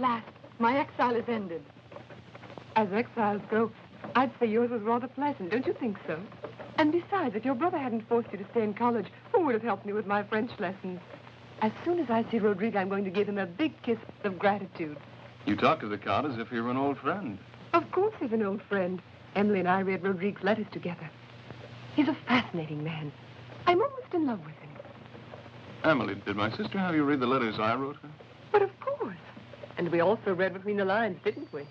last, my exile is ended. As exiles go, I'd say yours was rather pleasant, don't you think so? And besides, if your brother hadn't forced you to stay in college, who would have helped me with my French lessons? As soon as I see Rodrigue, I'm going to give him a big kiss of gratitude. You talk to the Count as if he were an old friend. Of course he's an old friend. Emily and I read Rodrigue's letters together. He's a fascinating man. I'm almost in love with him. Emily, did my sister have you read the letters I wrote her? But of course. And we also read between the lines, didn't we?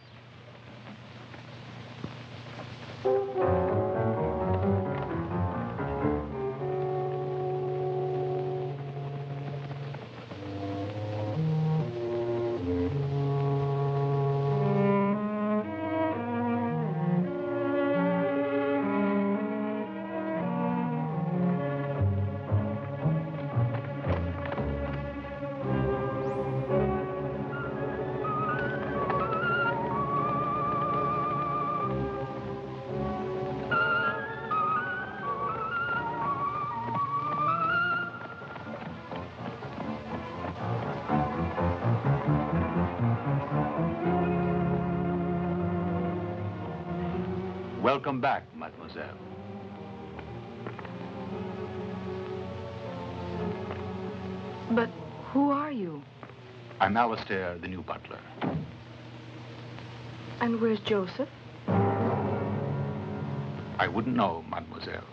Welcome back, mademoiselle. But who are you? I'm Alistair, the new butler. And where's Joseph? I wouldn't know, mademoiselle.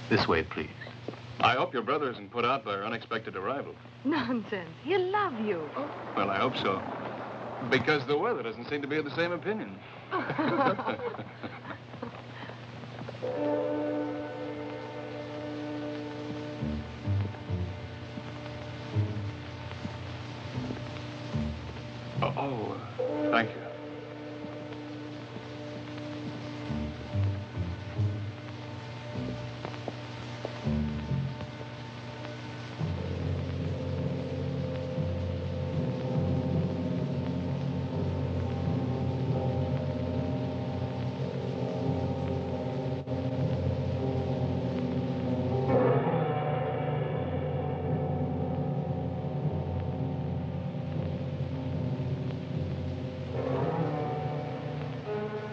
This way, please. I hope your brother isn't put out by our unexpected arrival. Nonsense. He'll love you. Well, I hope so. Because the weather doesn't seem to be of the same opinion. Thank you.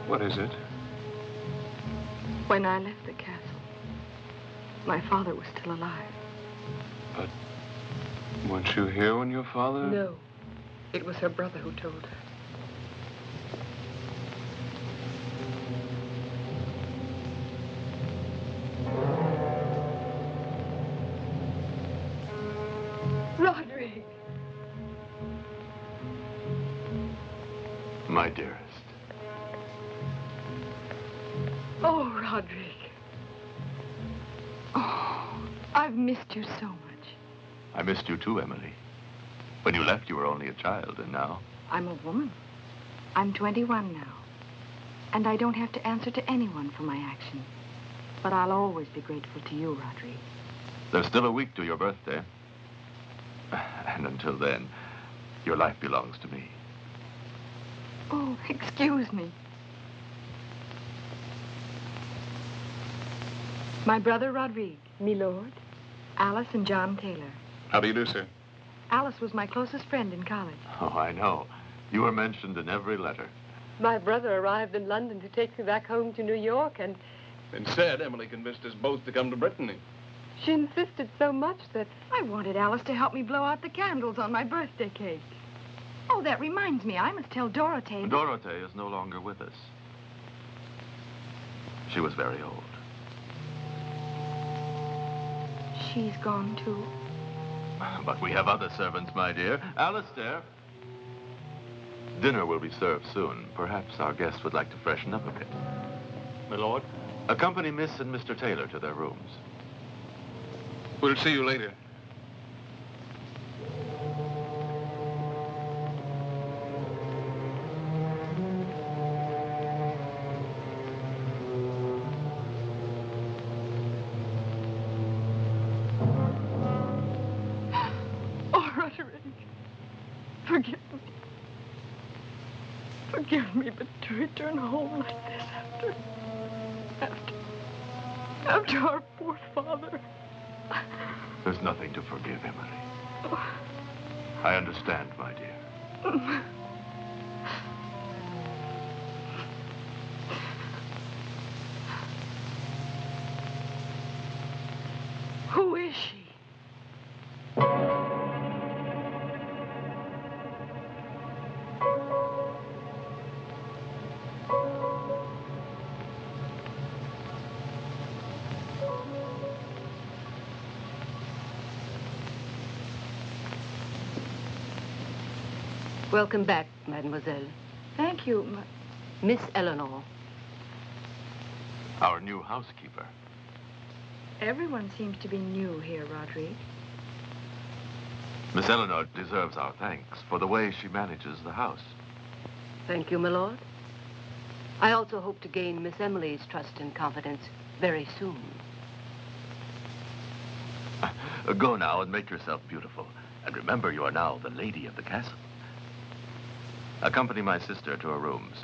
What is it? When I left the castle, my father was still alive. But weren't you here when your father... No. It was her brother who told her. Rodrigue! My dearest. Oh, Rodrigue. Oh, I've missed you so much. I missed you too, Emily. When you left, you were only a child, and now? I'm a woman. I'm 21 now. And I don't have to answer to anyone for my actions. But I'll always be grateful to you, Rodrigue. There's still a week to your birthday. And until then, your life belongs to me. Oh, excuse me. My brother, Rodrigue, me lord, Alice and John Taylor. How do you do, sir? Alice was my closest friend in college. Oh, I know. You were mentioned in every letter. My brother arrived in London to take me back home to New York, and... Instead, Emily convinced us both to come to Brittany. She insisted so much that I wanted Alice to help me blow out the candles on my birthday cake. Oh, that reminds me, I must tell Dorothée... Dorothée is no longer with us. She was very old. She's gone, too. But we have other servants, my dear. Alistair. Dinner will be served soon. Perhaps our guests would like to freshen up a bit. My lord? Accompany Miss and Mr. Taylor to their rooms. We'll see you later. Forgive me, but to return home like this after our poor father. There's nothing to forgive, Emily. Oh, I understand, my dear. Who is she? Welcome back, mademoiselle. Thank you. Miss Eleanor. Our new housekeeper. Everyone seems to be new here, Roderick. Miss Eleanor deserves our thanks for the way she manages the house. Thank you, my lord. I also hope to gain Miss Emily's trust and confidence very soon. Go now and make yourself beautiful. And remember, you are now the lady of the castle. Accompany my sister to her rooms.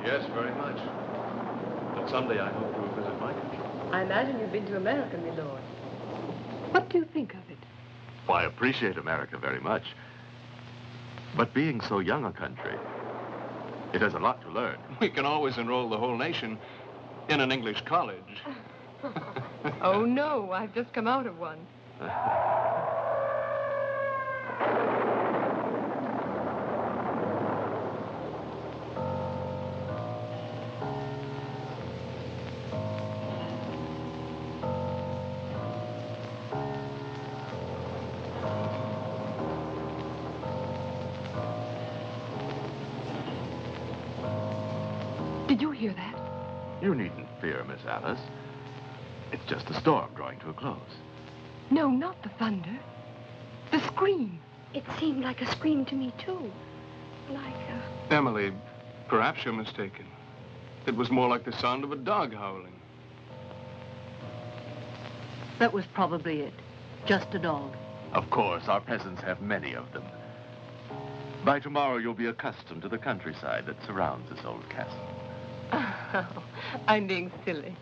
Yes, very much. But someday I hope to visit my country. I imagine you've been to America, my lord. What do you think of it? Well, I appreciate America very much. But being so young a country, it has a lot to learn. We can always enroll the whole nation in an English college. Oh, no, I've just come out of one. Did you hear that? You needn't fear, Miss Alice. It's just a storm drawing to a close. No, not the thunder. The scream. It seemed like a scream to me, too. Like a... Emily, perhaps you're mistaken. It was more like the sound of a dog howling. That was probably it. Just a dog. Of course, our peasants have many of them. By tomorrow, you'll be accustomed to the countryside that surrounds this old castle. Oh, I'm being silly.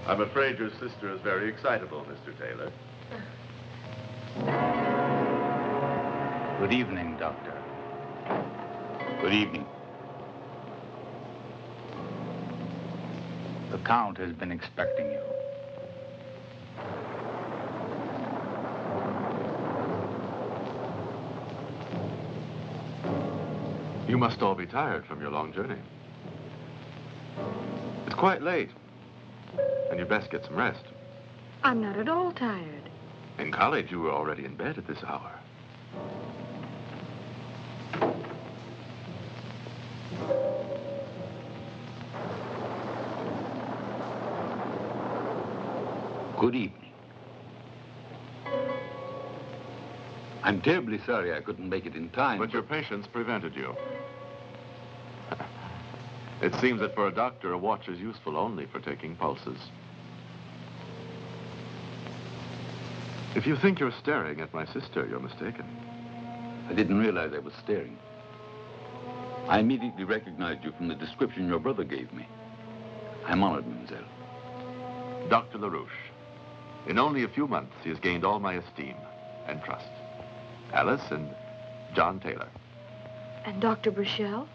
I'm afraid your sister is very excitable, Mr. Taylor. Good evening, Doctor. Good evening. The Count has been expecting you. You must all be tired from your long journey. It's quite late, and you'd best get some rest. I'm not at all tired. In college, you were already in bed at this hour. Good evening. I'm terribly sorry I couldn't make it in time. But your patience prevented you. It seems that for a doctor, a watch is useful only for taking pulses. If you think you're staring at my sister, you're mistaken. I didn't realize I was staring. I immediately recognized you from the description your brother gave me. I'm honored, mademoiselle. Dr. LaRouche. In only a few months, he has gained all my esteem and trust. Alice and John Taylor. And Dr. Burchell?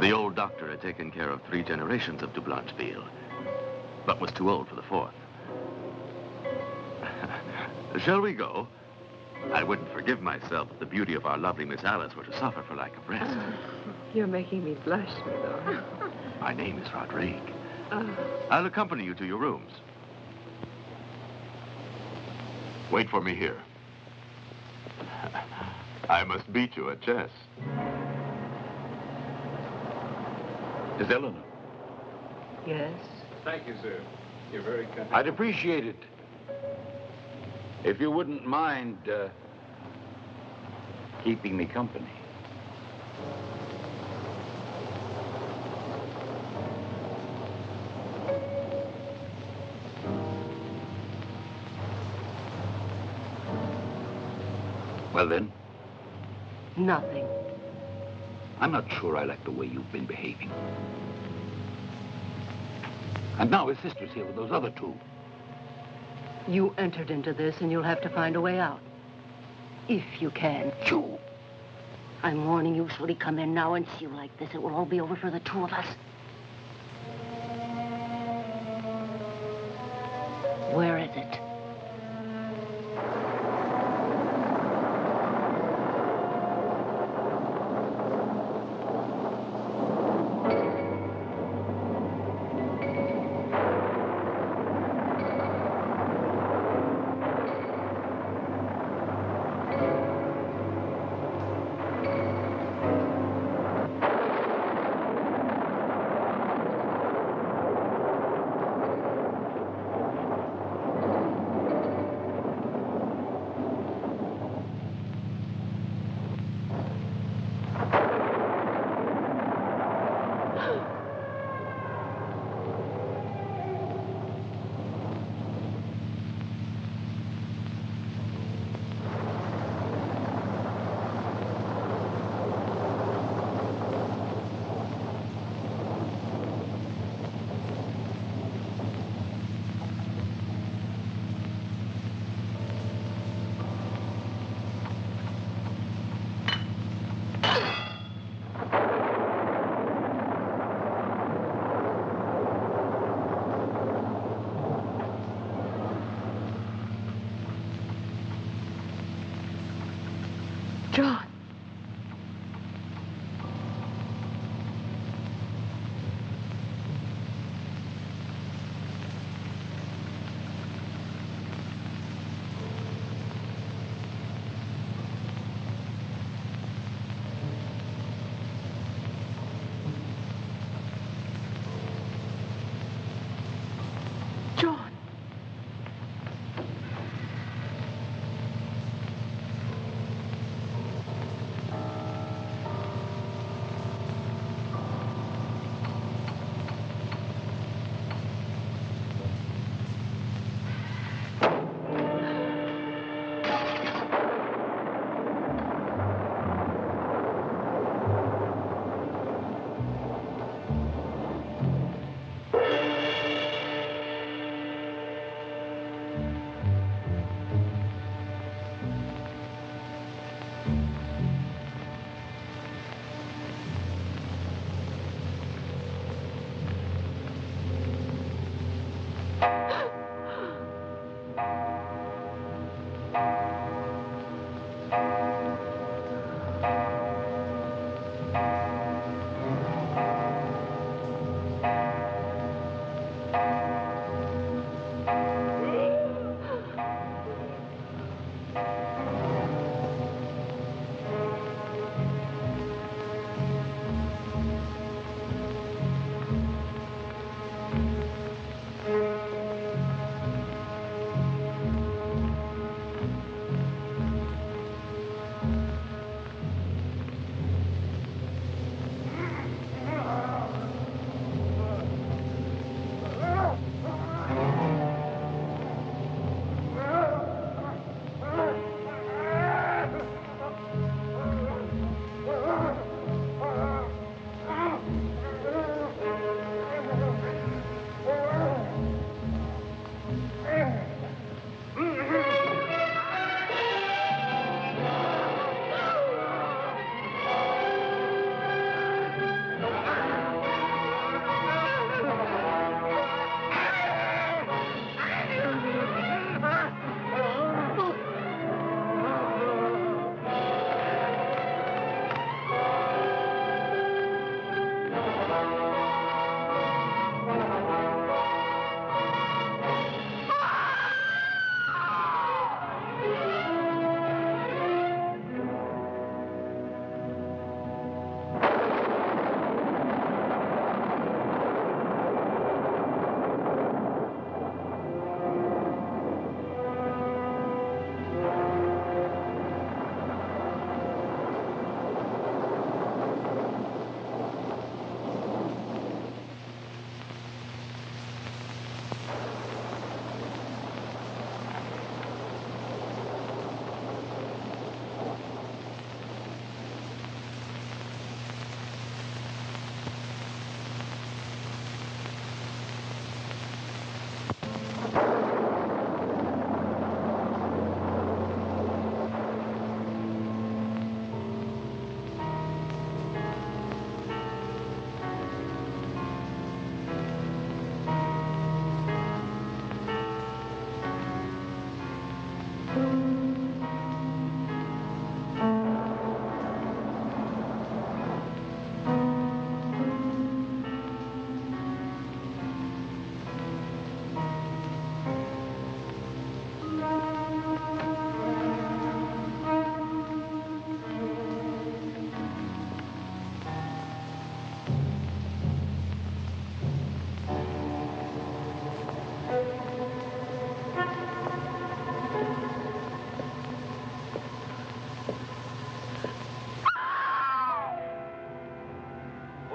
The old doctor had taken care of 3 generations of de Blancheville, but was too old for the 4th. Shall we go? I wouldn't forgive myself if the beauty of our lovely Miss Alice were to suffer for lack of rest. You're making me blush, Milord. My name is Rodrigue. I'll accompany you to your rooms. Wait for me here. I must beat you at chess. Is Eleanor? Yes? Thank you, sir. You're very kind. I'd appreciate it. If you wouldn't mind, keeping me company. Well, then? Nothing. I'm not sure I like the way you've been behaving. And now his sister's here with those other 2. You entered into this, and you'll have to find a way out. If you can. You! I'm warning you, should he come in now and see you like this, it will all be over for the 2 of us. Where is it? John. John.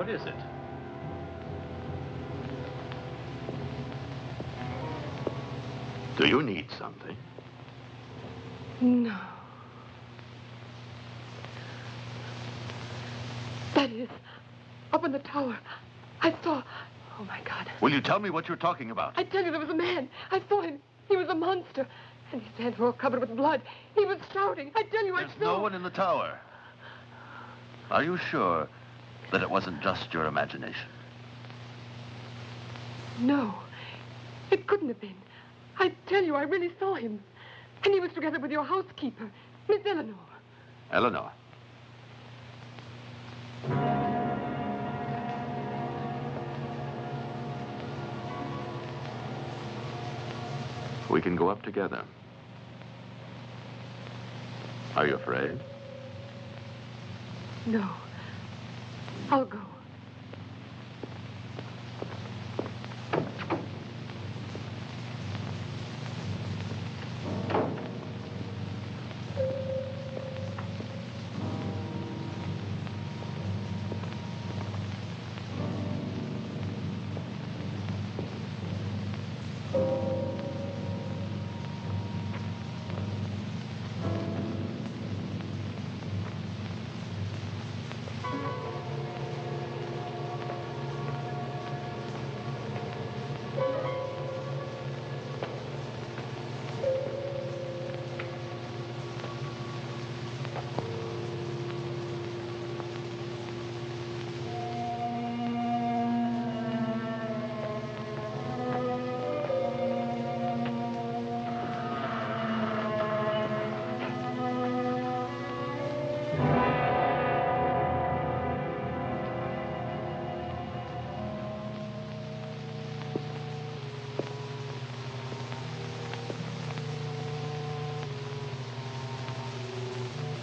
What is it? Do you need something? No. That is, up in the tower, I saw... Oh, my God. Will you tell me what you're talking about? I tell you, there was a man. I saw him. He was a monster. And his hands were all covered with blood. He was shouting. I tell you, I There's saw... no one in the tower. Are you sure that it wasn't just your imagination? No. It couldn't have been. I tell you, I really saw him. And he was together with your housekeeper, Miss Eleanor. Eleanor. We can go up together. Are you afraid? No. I'll go.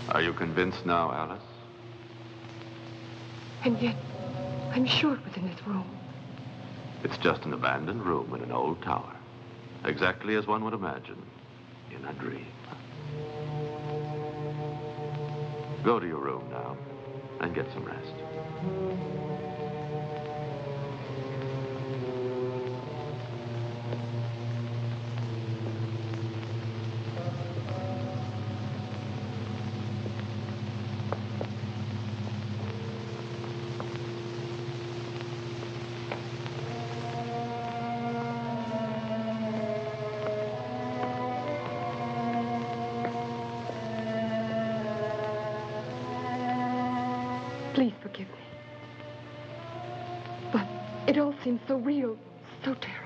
Are you convinced now, Alice? And yet, I'm sure it was in this room. It's just an abandoned room in an old tower. Exactly as one would imagine in a dream. Go to your room now and get some rest. Please forgive me. But it all seems so real, so terrible.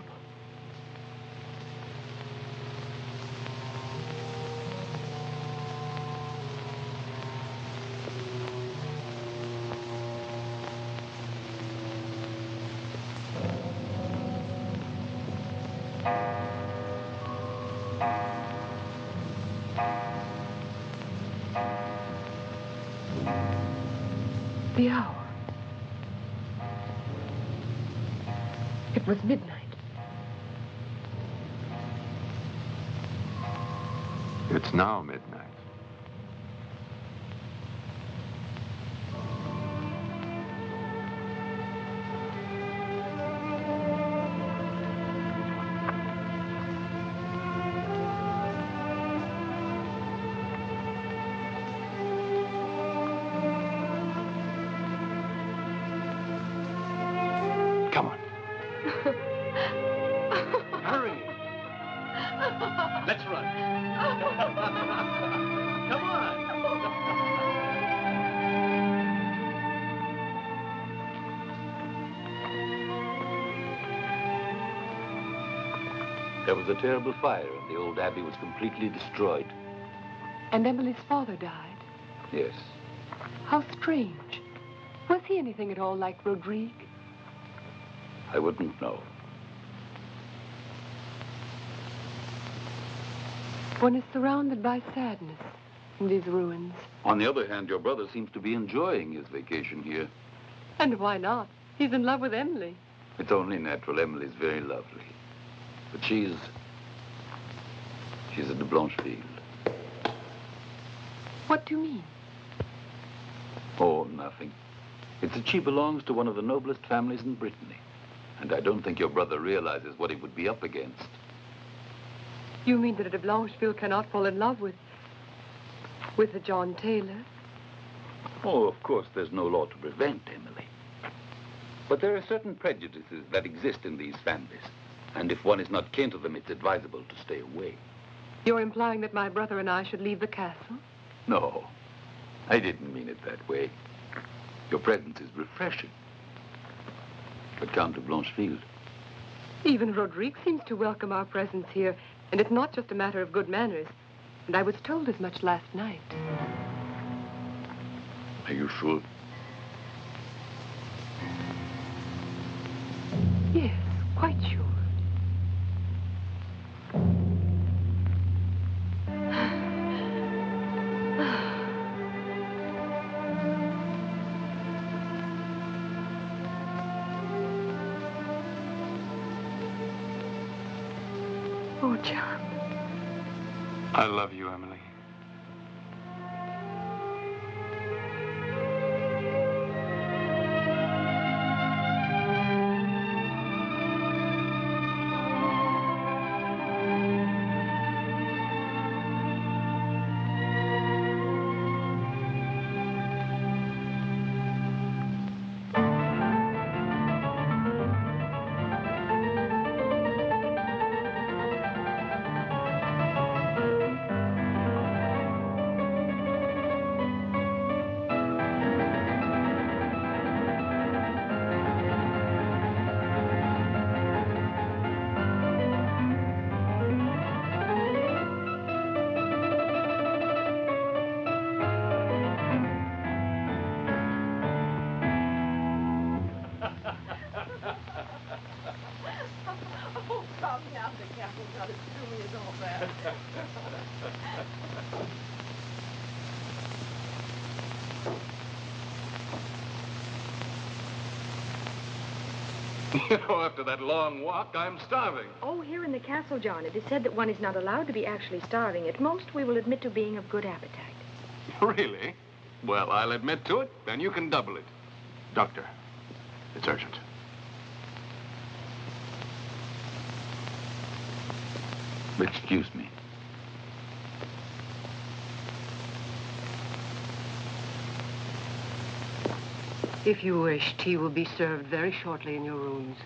The hour. It was midnight. It's now midnight. Come on. Hurry! Let's run. Come on. There was a terrible fire, and the old abbey was completely destroyed. And Emily's father died. Yes. How strange. Was he anything at all like Rodrigue? I wouldn't know. One is surrounded by sadness in these ruins. On the other hand, your brother seems to be enjoying his vacation here. And why not? He's in love with Emily. It's only natural. Emily's very lovely. But she's at the Blancheville. What do you mean? Oh, nothing. It's that she belongs to one of the noblest families in Brittany. And I don't think your brother realizes what he would be up against. You mean that a de Blancheville cannot fall in love with a John Taylor? Oh, of course, there's no law to prevent, Emily. But there are certain prejudices that exist in these families. And if one is not kin to them, it's advisable to stay away. You're implying that my brother and I should leave the castle? No, I didn't mean it that way. Your presence is refreshing. But Count de Blancheville. Even Rodrigue seems to welcome our presence here, and it's not just a matter of good manners. And I was told as much last night. Are you sure? Yes, quite sure. Oh, John. I love you, Emily. You know, after that long walk, I'm starving. Oh, here in the castle, John, it is said that one is not allowed to be actually starving. At most, we will admit to being of good appetite. Really? Well, I'll admit to it, then you can double it. Doctor, it's urgent. Excuse me. If you wish, tea will be served very shortly in your rooms.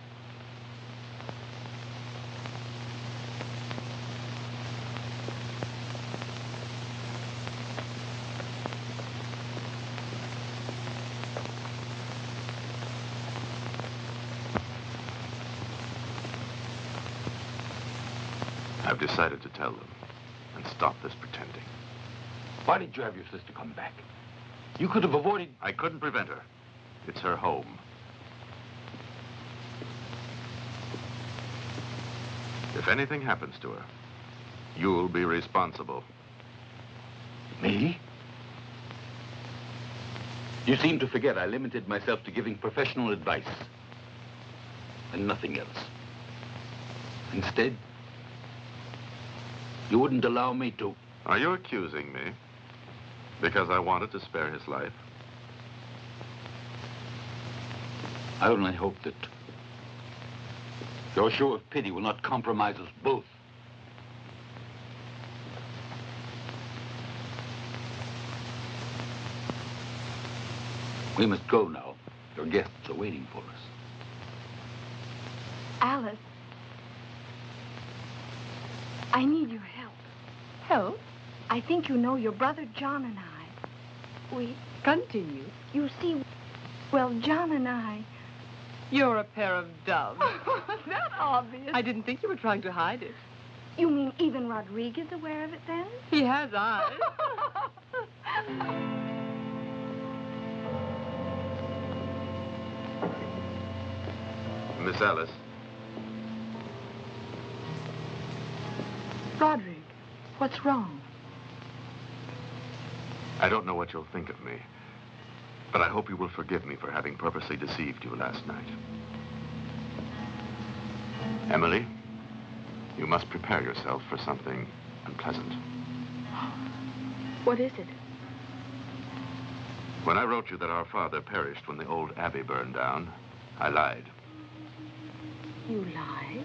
I've decided to tell them and stop this pretending. Why did you have your sister come back? You could have avoided... I couldn't prevent her. It's her home. If anything happens to her, you'll be responsible. Me? You seem to forget I limited myself to giving professional advice. And nothing else. Instead, you wouldn't allow me to... Are you accusing me because I wanted to spare his life? I only hope that your show of pity will not compromise us both. We must go now. Your guests are waiting for us. Alice, I need your help. Help? I think you know your brother John and I. Continue. You see, well, John and I... You're a pair of doves. Is that obvious? I didn't think you were trying to hide it. You mean even Rodrigue is aware of it then? He has eyes. Miss Alice. Rodrigue, what's wrong? I don't know what you'll think of me, but I hope you will forgive me for having purposely deceived you last night. Emily, you must prepare yourself for something unpleasant. What is it? When I wrote you that our father perished when the old abbey burned down, I lied. You lied?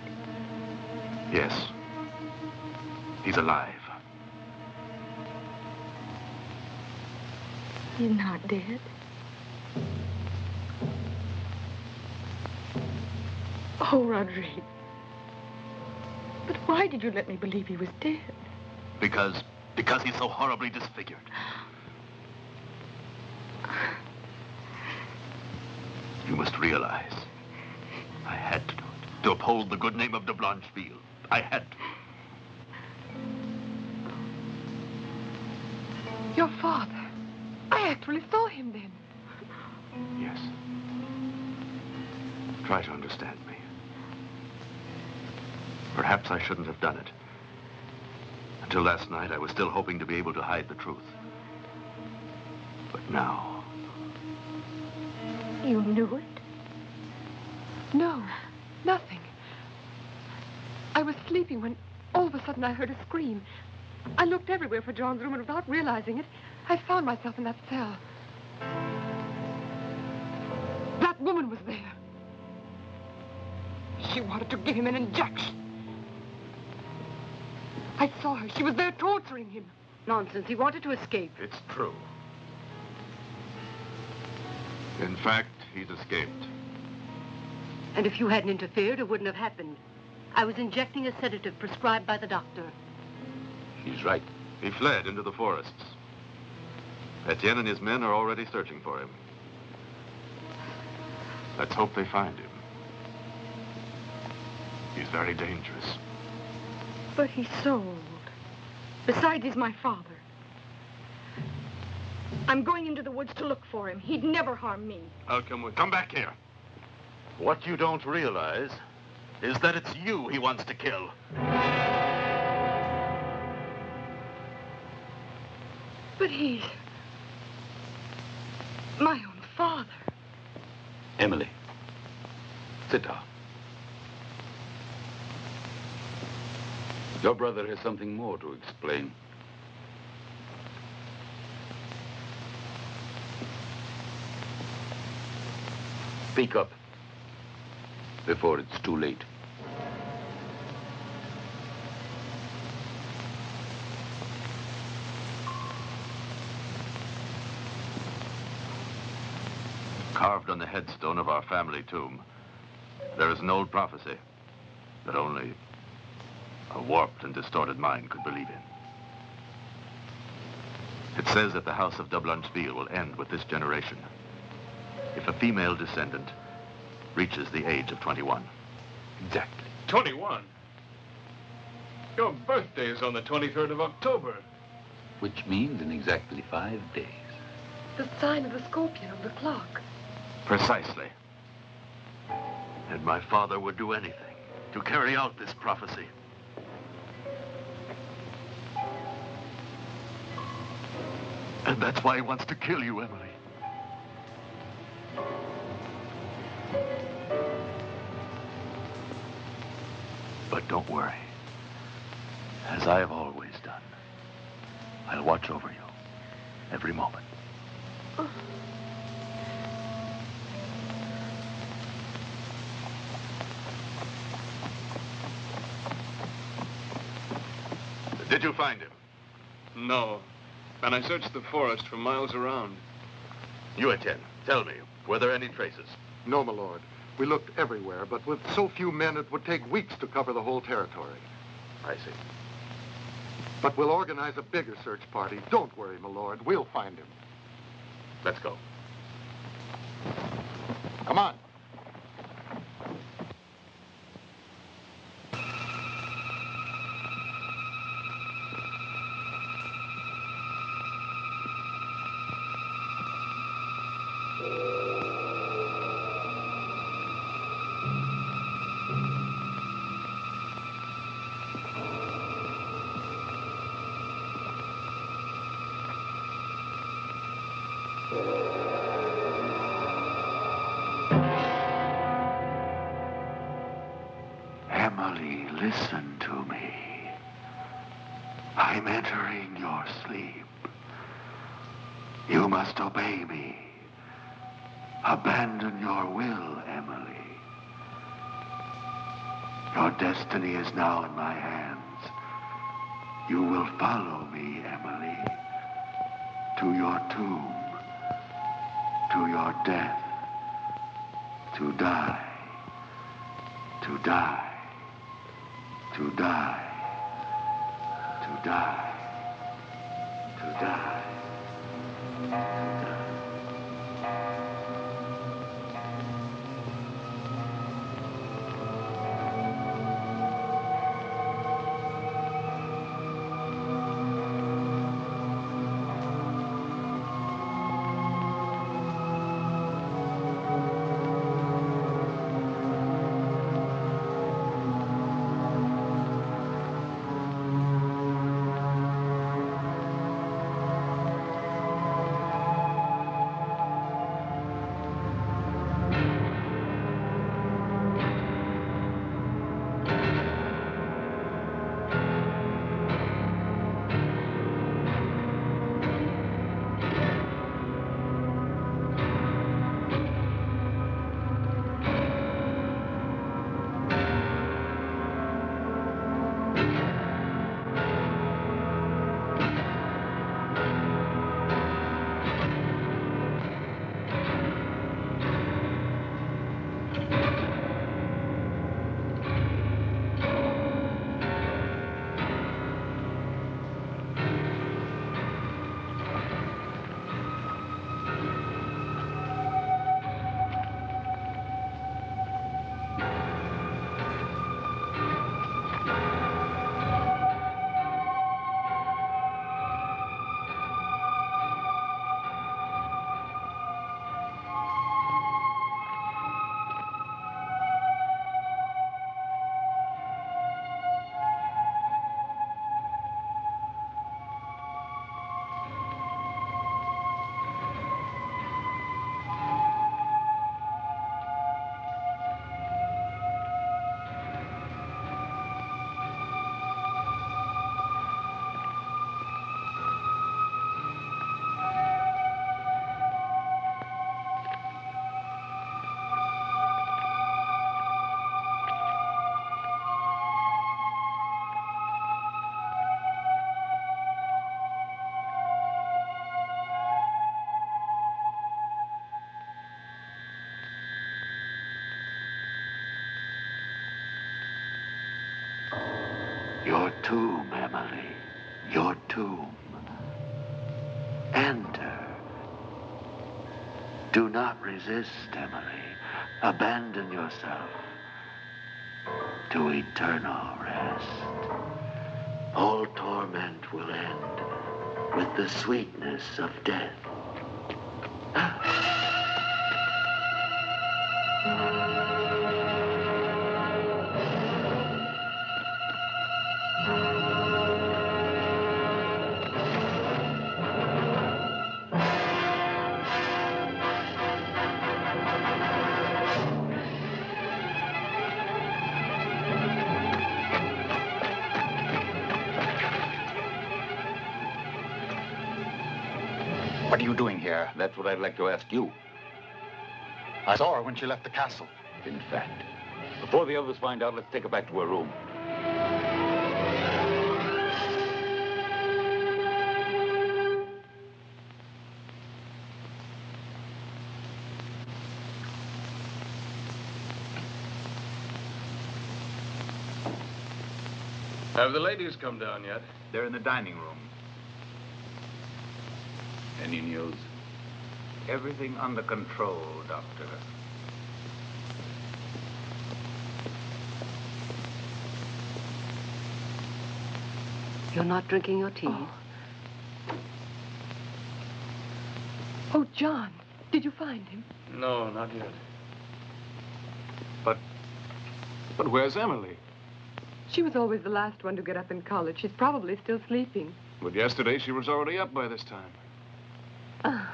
Yes. He's alive. He's not dead? Oh, Rodrigue. But why did you let me believe he was dead? Because he's so horribly disfigured. You must realize, I had to do it. To uphold the good name of de Blancheville. I had to. Your father. I actually saw him then. Yes. Try to understand me. Perhaps I shouldn't have done it. Until last night, I was still hoping to be able to hide the truth. But now... You knew it? No, nothing. I was sleeping when all of a sudden I heard a scream. I looked everywhere for John's room, and without realizing it, I found myself in that cell. That woman was there. She wanted to give him an injection. I saw her. She was there torturing him. Nonsense. He wanted to escape. It's true. In fact, he's escaped. And if you hadn't interfered, it wouldn't have happened. I was injecting a sedative prescribed by the doctor. She's right. He fled into the forests. Etienne and his men are already searching for him. Let's hope they find him. He's very dangerous. But he's so old. Besides, he's my father. I'm going into the woods to look for him. He'd never harm me. I'll come with you. Come back here. What you don't realize is that it's you he wants to kill. But he's my own father. Emily, sit down. Your brother has something more to explain. Speak up before it's too late. Carved on the headstone of our family tomb, there is an old prophecy that only a warped and distorted mind could believe in. It says that the house of de Blancheville will end with this generation if a female descendant reaches the age of 21. Exactly. 21? Your birthday is on the 23rd of October. Which means in exactly 5 days. The sign of the scorpion on the clock. Precisely. And my father would do anything to carry out this prophecy. And that's why he wants to kill you, Emily. But don't worry. As I have always done, I'll watch over you every moment. Did you find him? No. And I searched the forest for miles around. You, Etienne, tell me, were there any traces? No, my lord. We looked everywhere, but with so few men, it would take weeks to cover the whole territory. I see. But we'll organize a bigger search party. Don't worry, my lord. We'll find him. Let's go. Come on. Emily, listen to me. I'm entering your sleep. You must obey me. Abandon your will, Emily. Your destiny is now in my hands. You will follow me, Emily, to your tomb, to your death, to die, to die, to die, to die, to die. Your tomb, Emily. Your tomb. Enter. Do not resist, Emily. Abandon yourself to eternal rest. All torment will end with the sweetness of death. What are you doing here? That's what I'd like to ask you. I saw her when she left the castle. In fact, before the others find out, let's take her back to her room. Have the ladies come down yet? They're in the dining room. Any news? Everything under control, Doctor. You're not drinking your tea? Oh, John, did you find him? No, not yet. But where's Emily? She was always the last one to get up in college. She's probably still sleeping. But yesterday she was already up by this time. Oh.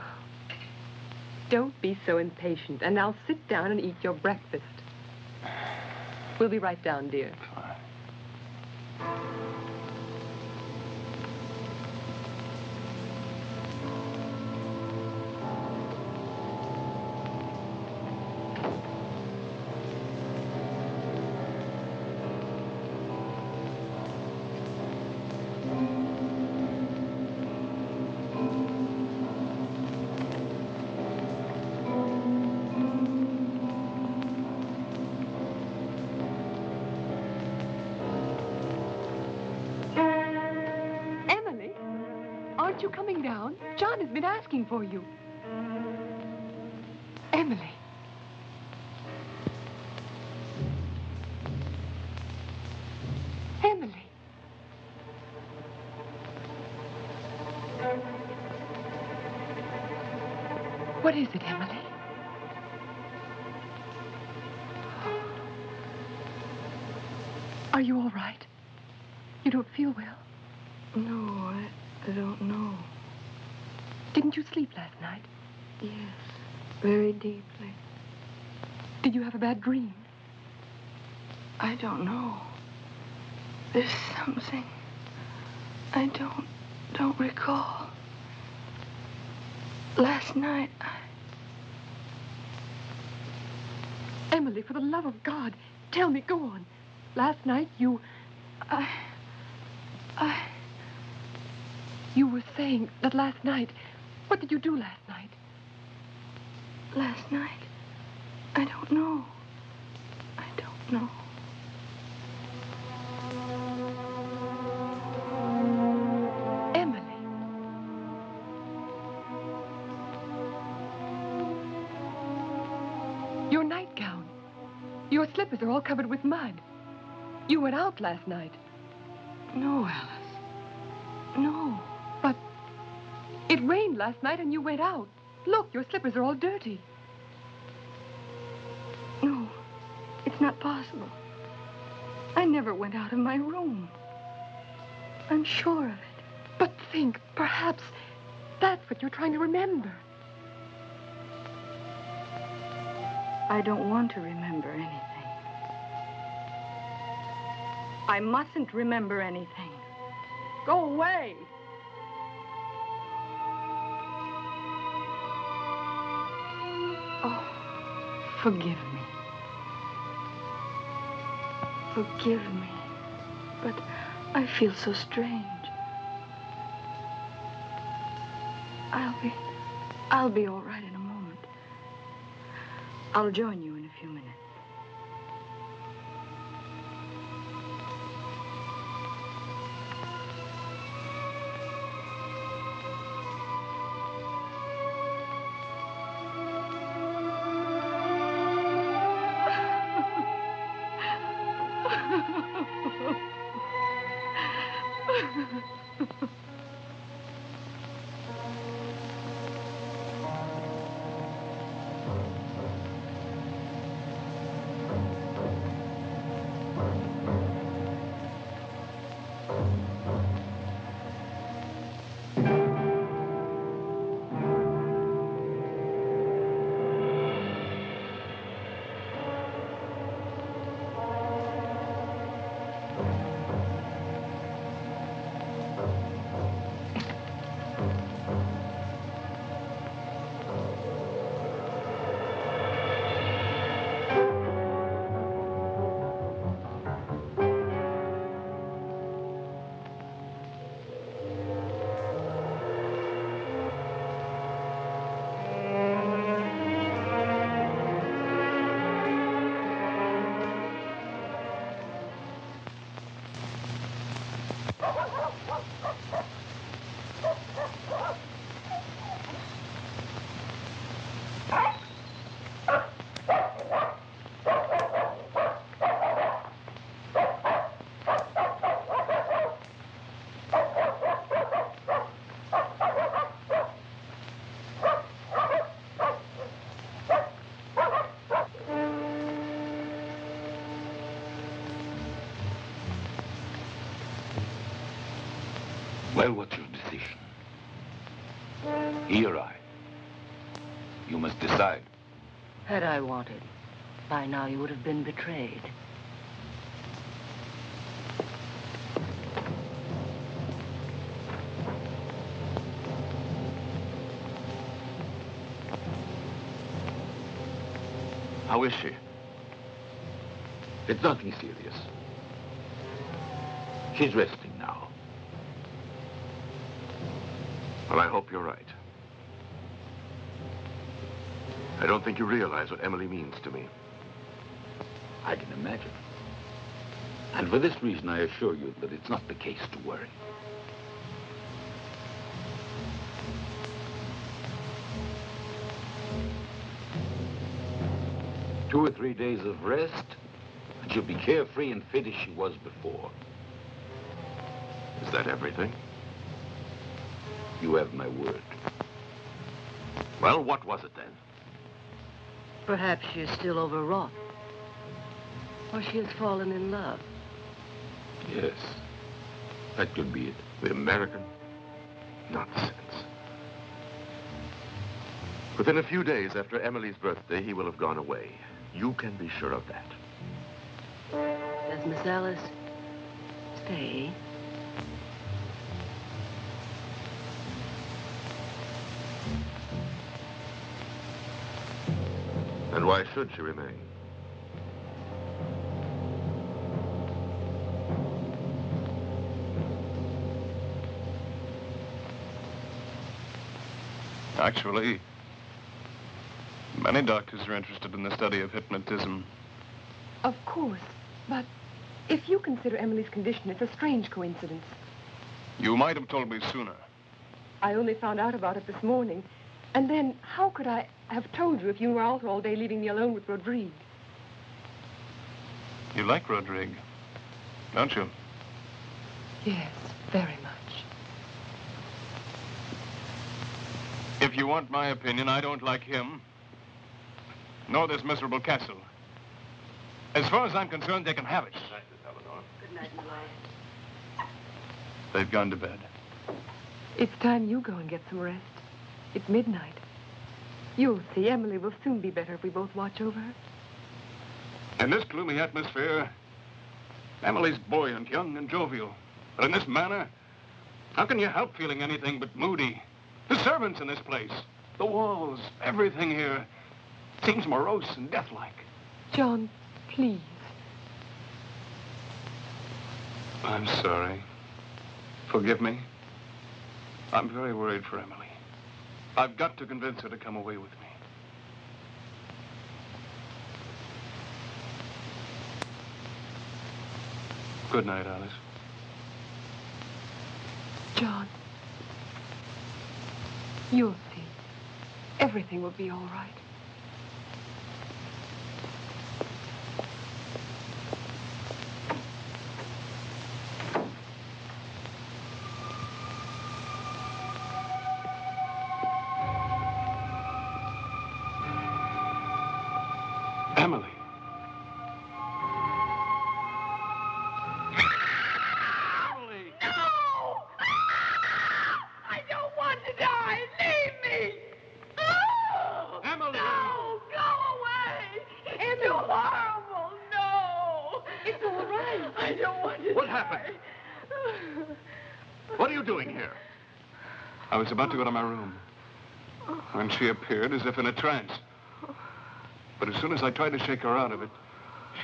Don't be so impatient. And now sit down and eat your breakfast. We'll be right down, dear. Fine. you coming down? John has been asking for you. Emily. Emily. What is it, Emily? Are you all right? You don't feel well? No, I don't know. Didn't you sleep last night? Yes, very deeply. Did you have a bad dream? I don't know. There's something I don't recall. Last night, Emily, for the love of God, tell me, go on. Last night you were saying that last night. What did you do last night? Last night? I don't know. I don't know. Emily. Your nightgown. Your slippers are all covered with mud. You went out last night. No, Alice. No. But it rained last night and you went out. Look, your slippers are all dirty. No, it's not possible. I never went out of my room. I'm sure of it. But think, perhaps that's what you're trying to remember. I don't want to remember anything. I mustn't remember anything. Go away. Oh, forgive me. Forgive me. But I feel so strange. I'll be all right in a moment. I'll join you in a few minutes. Well, what's your decision? He or I? You must decide. Had I wanted, by now you would have been betrayed. How is she? It's nothing serious. She's resting now. Well, I hope you're right. I don't think you realize what Emily means to me. I can imagine. And for this reason, I assure you that it's not the case to worry. 2 or 3 days of rest, and she'll be carefree and fit as she was before. Is that everything? You have my word. Well, what was it then? Perhaps she is still overwrought. Or she has fallen in love. Yes, that could be it. The American? Nonsense. Within a few days after Emily's birthday, he will have gone away. You can be sure of that. Does Miss Alice stay? And why should she remain? Actually, many doctors are interested in the study of hypnotism. Of course, but if you consider Emily's condition, it's a strange coincidence. You might have told me sooner. I only found out about it this morning. And then, how could I have told you if you were out all day leaving me alone with Rodrigue? You like Rodrigue, don't you? Yes, very much. If you want my opinion, I don't like him. Nor this miserable castle. As far as I'm concerned, they can have it. Good night, Elias. They've gone to bed. It's time you go and get some rest. It's midnight. You'll see Emily will soon be better if we both watch over her. In this gloomy atmosphere, Emily's buoyant, young, and jovial. But in this manner, how can you help feeling anything but moody? The servants in this place, the walls, everything here seems morose and deathlike. John, please. I'm sorry. Forgive me. I'm very worried for Emily. I've got to convince her to come away with me. Good night, Alice. John, you'll see. Everything will be all right. Emily. Emily! No! I don't want to die. Leave me. Oh, Emily! No, go away. It's too horrible. No. It's all right. I don't want to What die. happened? What are you doing here? I was about to go to my room when she appeared as if in a trance. But as soon as I tried to shake her out of it,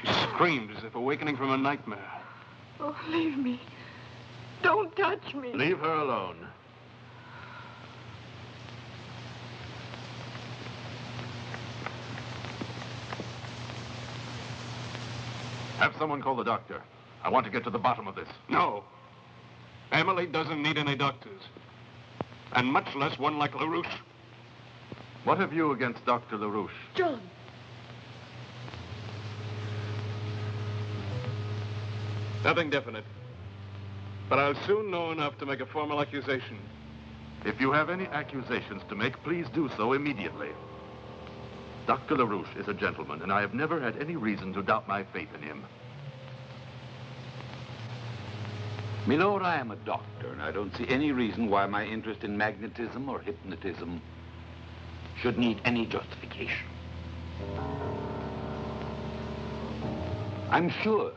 she screamed as if awakening from a nightmare. Oh, leave me. Don't touch me. Leave her alone. Have someone call the doctor. I want to get to the bottom of this. No. Emily doesn't need any doctors. And much less one like LaRouche. What have you against Dr. LaRouche? John. Nothing definite. But I'll soon know enough to make a formal accusation. If you have any accusations to make, please do so immediately. Dr. LaRouche is a gentleman, and I have never had any reason to doubt my faith in him. Milord, I am a doctor, and I don't see any reason why my interest in magnetism or hypnotism should need any justification. I'm sure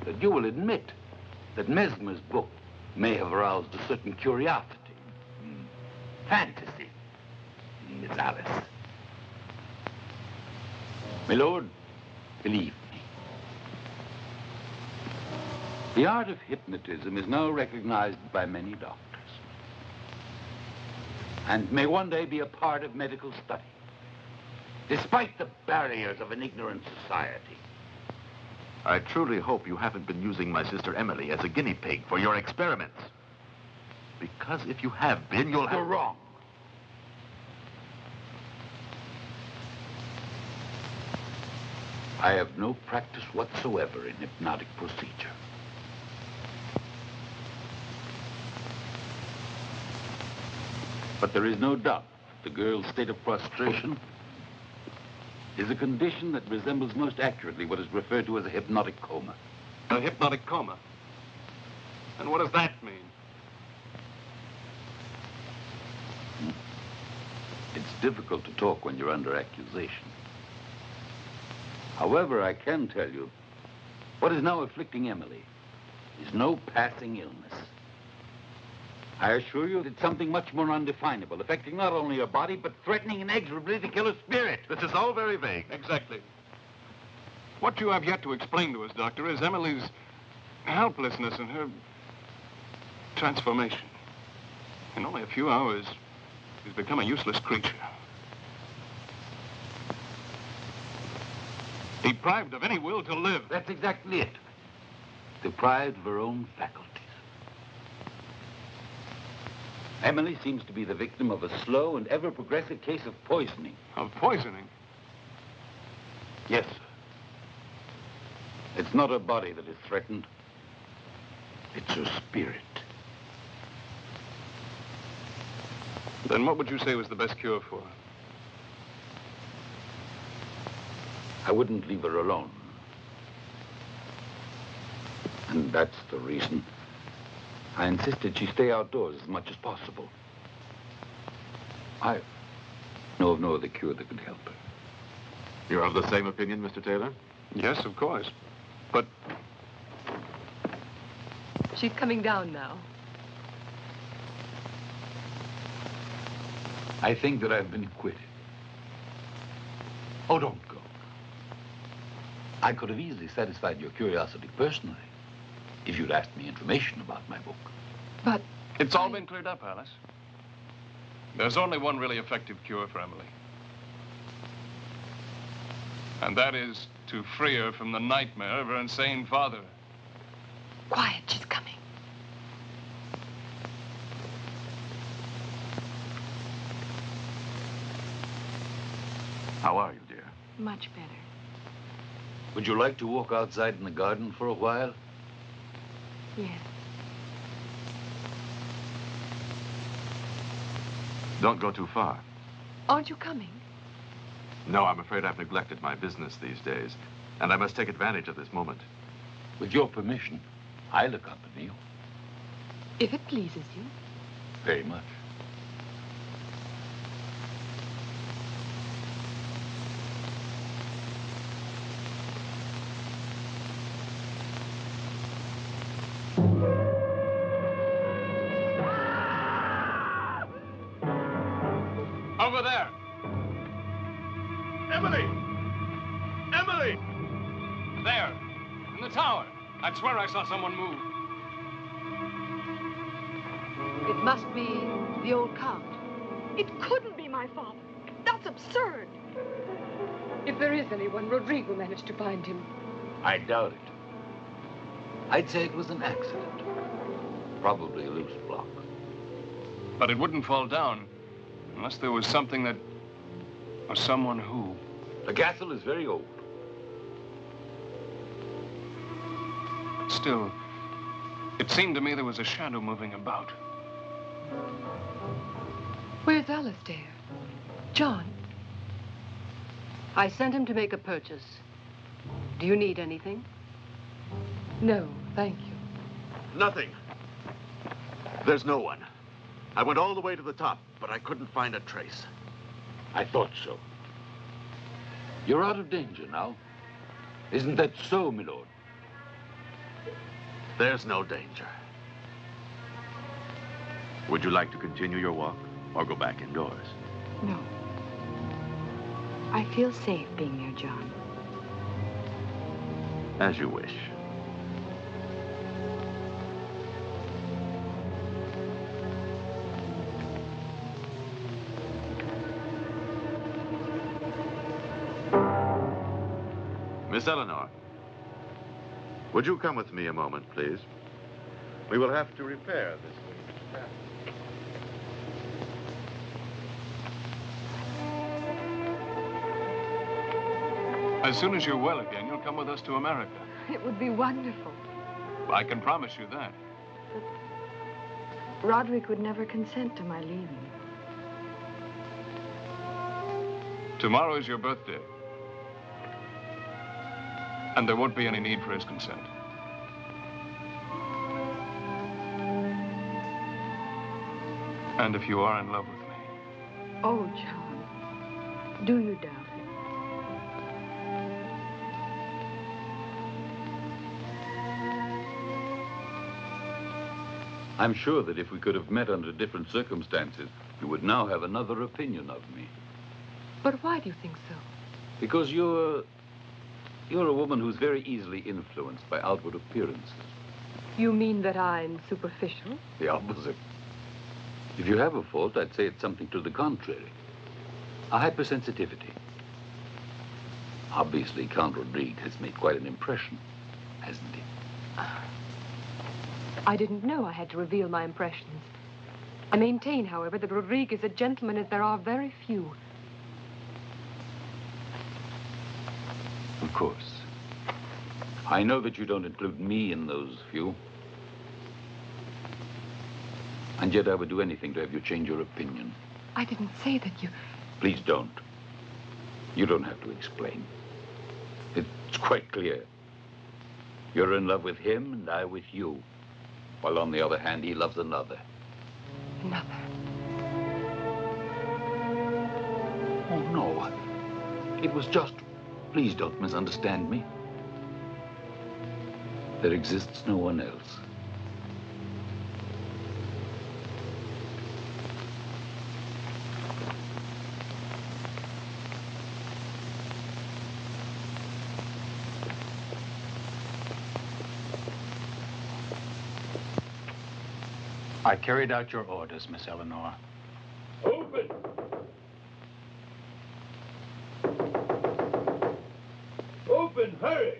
that you will admit that Mesmer's book may have aroused a certain curiosity, fantasy in Miss Alice. Milord, believe me. The art of hypnotism is now recognized by many doctors and may one day be a part of medical study, despite the barriers of an ignorant society. I truly hope you haven't been using my sister Emily as a guinea pig for your experiments. Because if you have been, you'll have... You're wrong. I have no practice whatsoever in hypnotic procedure. But there is no doubt the girl's state of prostration is a condition that resembles most accurately what is referred to as a hypnotic coma. A hypnotic coma? And what does that mean? It's difficult to talk when you're under accusation. However, I can tell you, what is now afflicting Emily is no passing illness. I assure you it's something much more undefinable, affecting not only her body, but threatening inexorably to kill her spirit. This is all very vague. Exactly. What you have yet to explain to us, Doctor, is Emily's helplessness and her transformation. In only a few hours, she's become a useless creature. Deprived of any will to live. That's exactly it. Deprived of her own faculties. Emily seems to be the victim of a slow and ever-progressive case of poisoning. Of poisoning? Yes, sir. It's not her body that is threatened. It's her spirit. Then what would you say was the best cure for her? I wouldn't leave her alone. And that's the reason I insisted she stay outdoors as much as possible. I know of no other cure that could help her. You're of the same opinion, Mr. Taylor? Yes, of course. But She's coming down now. I think that I've been acquitted. Oh, don't go. I could have easily satisfied your curiosity personally if you'd asked me information about my book. But it's all been cleared up, Alice. There's only one really effective cure for Emily. And that is to free her from the nightmare of her insane father. Quiet, she's coming. How are you, dear? Much better. Would you like to walk outside in the garden for a while? Yes. Don't go too far. Aren't you coming? No, I'm afraid I've neglected my business these days, and I must take advantage of this moment. With your permission, I'll accompany you. If it pleases you. Very much. Over there! Emily! Emily! There, in the tower. I'd swear I saw someone move. It must be the old Count. It couldn't be my father. That's absurd. If there is anyone, Rodrigo managed to find him. I doubt it. I'd say it was an accident. Probably a loose block. But it wouldn't fall down unless there was something that... or someone who... The castle is very old. Still, it seemed to me there was a shadow moving about. Where's Alistair? John? I sent him to make a purchase. Do you need anything? No, thank you. Nothing. There's no one. I went all the way to the top, but I couldn't find a trace. I thought so. You're out of danger now. Isn't that so, my lord? There's no danger. Would you like to continue your walk or go back indoors? No. I feel safe being near John. As you wish. Miss Eleanor, would you come with me a moment, please? We will have to repair this thing. As soon as you're well again, you'll come with us to America. It would be wonderful. I can promise you that. Roderick would never consent to my leaving. Tomorrow is your birthday. And there won't be any need for his consent. And if you are in love with me... Oh, John, do you doubt it? I'm sure that if we could have met under different circumstances, you would now have another opinion of me. But why do you think so? Because you're a woman who's very easily influenced by outward appearances. You mean that I'm superficial? The opposite. If you have a fault, I'd say it's something to the contrary. A hypersensitivity. Obviously, Count Rodrigue has made quite an impression, hasn't he? I didn't know I had to reveal my impressions. I maintain, however, that Rodrigue is a gentleman as there are very few. Of course. I know that you don't include me in those few. And yet I would do anything to have you change your opinion. I didn't say that you... Please don't. You don't have to explain. It's quite clear. You're in love with him and I with you. While on the other hand, he loves another. Another? Oh, no. It was just... Please don't misunderstand me. There exists no one else. I carried out your orders, Miss Eleanor. Open! Open, hurry!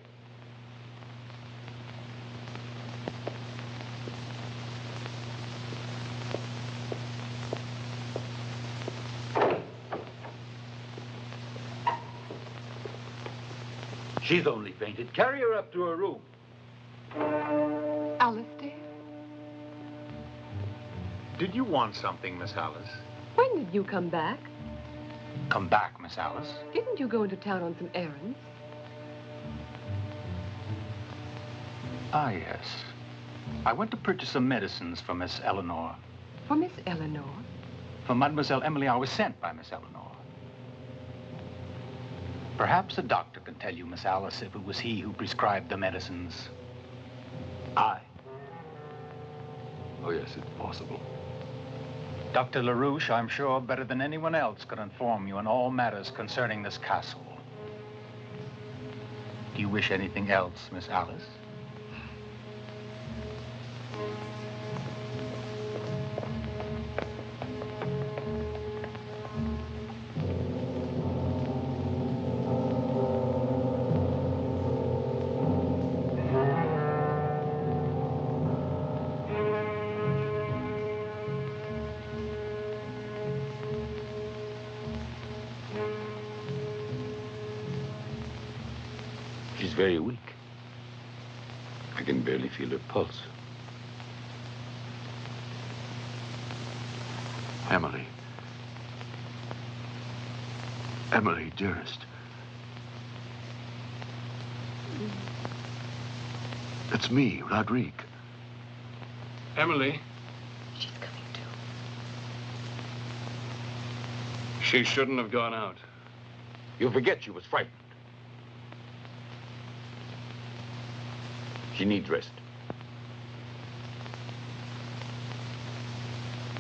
She's only fainted. Carry her up to her room. Alistair? Did you want something, Miss Alice? When did you come back? Come back, Miss Alice. Didn't you go into town on some errands? Ah, yes. I went to purchase some medicines for Miss Eleanor. For Miss Eleanor? For Mademoiselle Emily, I was sent by Miss Eleanor. Perhaps a doctor can tell you, Miss Alice, if it was he who prescribed the medicines. I? Oh, yes, it's possible. Dr. LaRouche, I'm sure, better than anyone else, could inform you on all matters concerning this castle. Do you wish anything else, Miss Alice? She's very weak. I can barely feel her pulse. Emily. Emily, dearest. It's me, Rodrigue. Emily. She's coming too. She shouldn't have gone out. You forget she was frightened. She needs rest.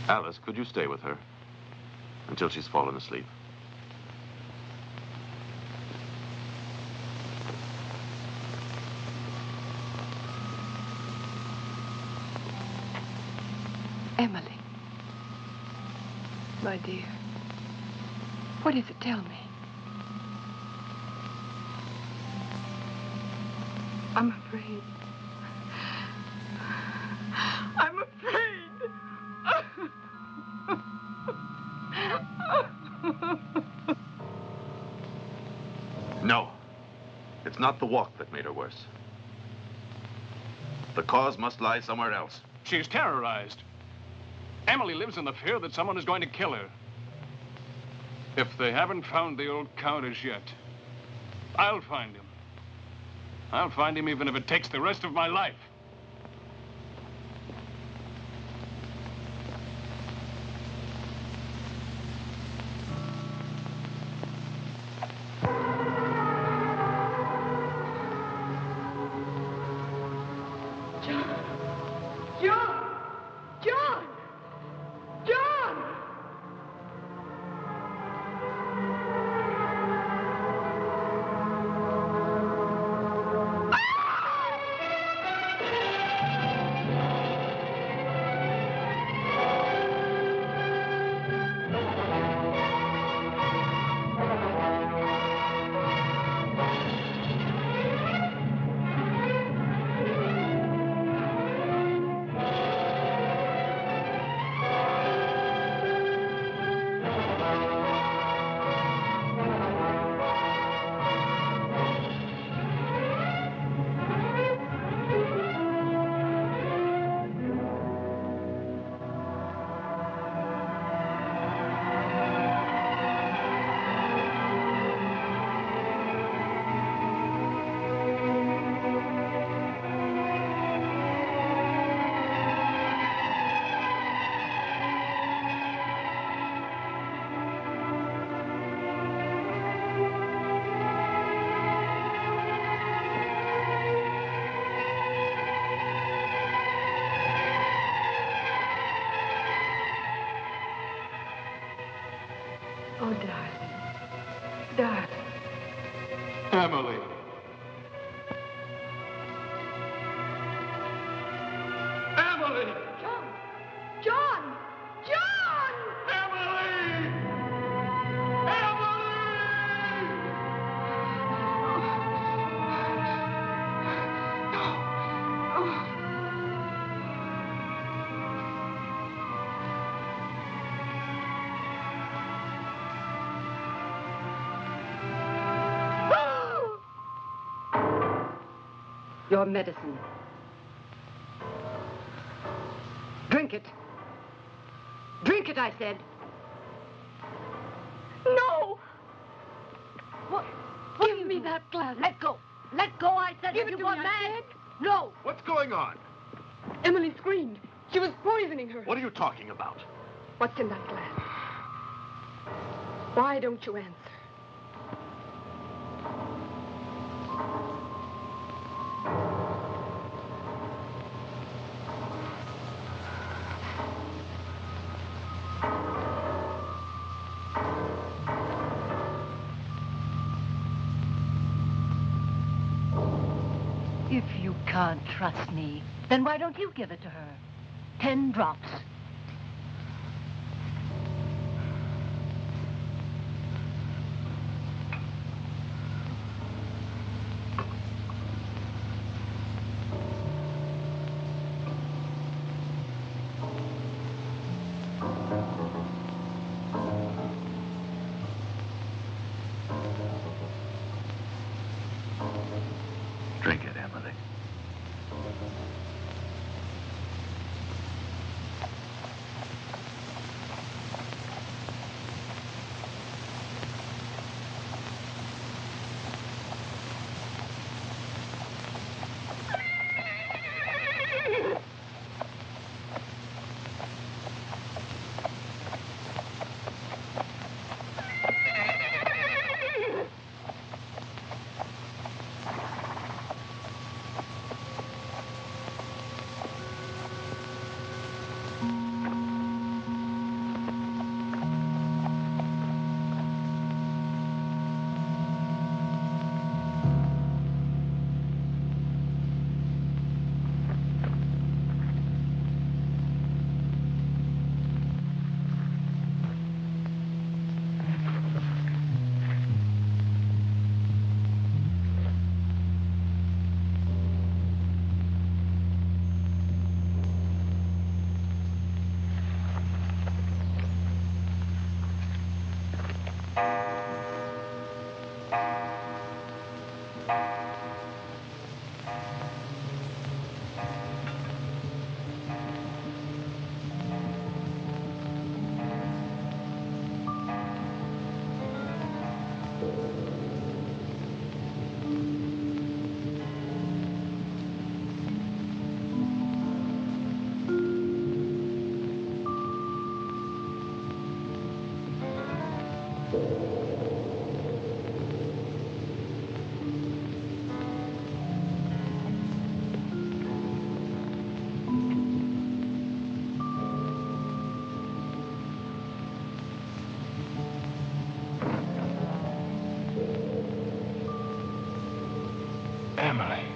Alice, could you stay with her until she's fallen asleep? Emily. My dear. What is it? Tell me. I'm afraid. I'm afraid. No. It's not the walk that made her worse. The cause must lie somewhere else. She's terrorized. Emily lives in the fear that someone is going to kill her. If they haven't found the old Countess yet, I'll find him. I'll find him even if it takes the rest of my life. Oh, darling. Darling. Emily. Emily! John! John! John! Emily! Emily! Your medicine. Drink it. Drink it, I said. No! What? Give me that glass. Let go. Let go, I said. Give Have it you to me, gone I mad? said. No. What's going on? Emily screamed. She was poisoning her. What are you talking about? What's in that glass? Why don't you answer? If you can't trust me, then why don't you give it to her? 10 drops. Drink it, Emily. Emily.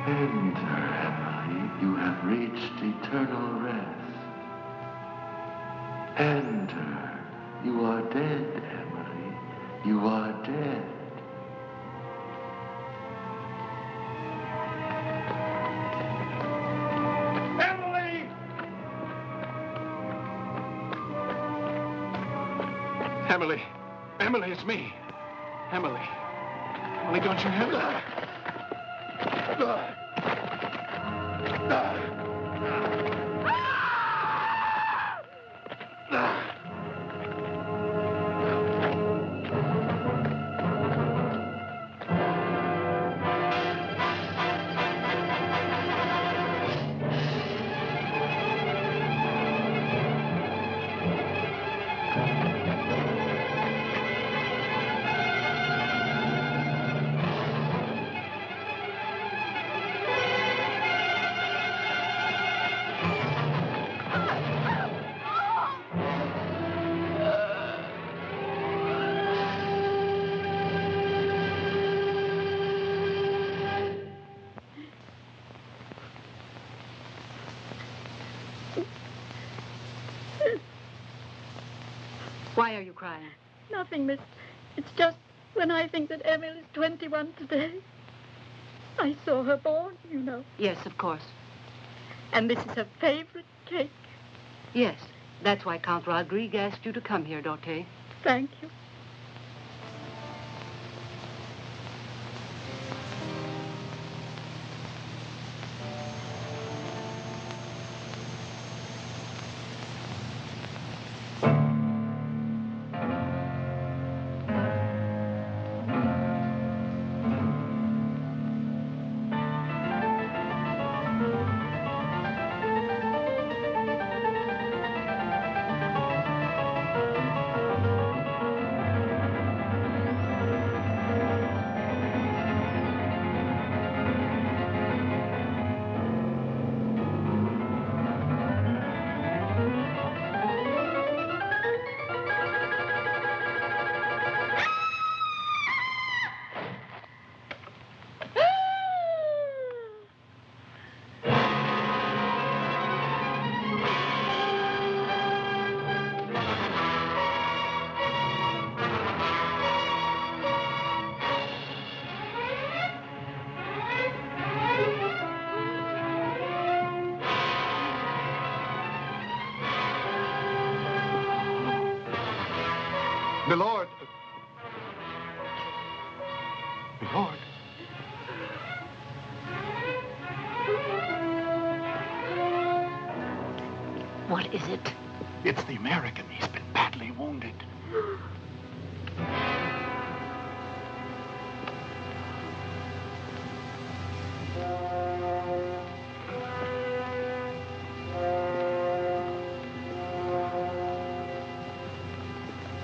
Enter, Emily. You have reached eternal rest. Enter. You are dead, Emily. You are dead. Emily! Emily. Emily, it's me. Emily. Emily, don't you have it? Why are you crying? Nothing, miss. It's just when I think that Emil is 21 today. I saw her born, you know. Yes, of course. And this is her favorite cake. Yes, that's why Count Rodrigue asked you to come here, Dorte. Thank you. Milord. Milord. What is it? It's the American. He's been badly wounded.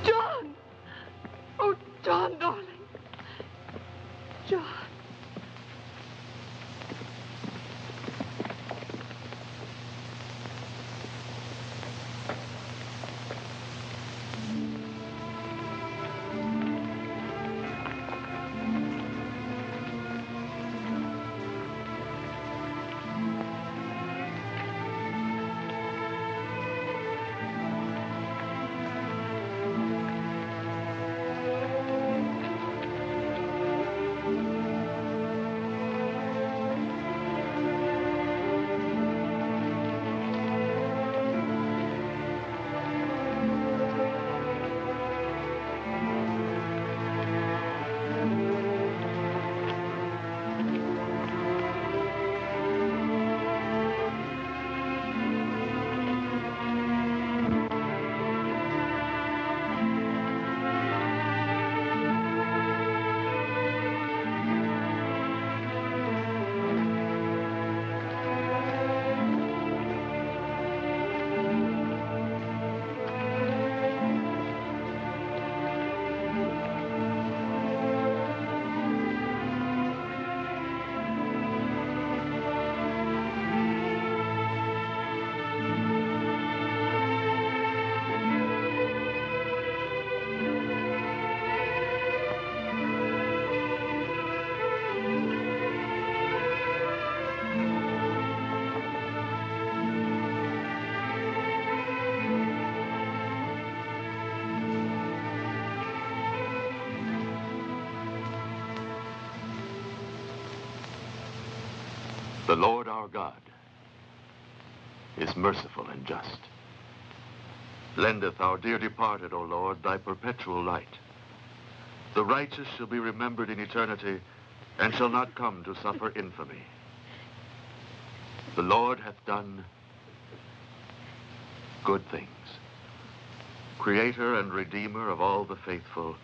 John! Oh, John, darling. John. The Lord our God is merciful and just. Lendeth our dear departed, O Lord, thy perpetual light. The righteous shall be remembered in eternity and shall not come to suffer infamy. The Lord hath done good things. Creator and Redeemer of all the faithful,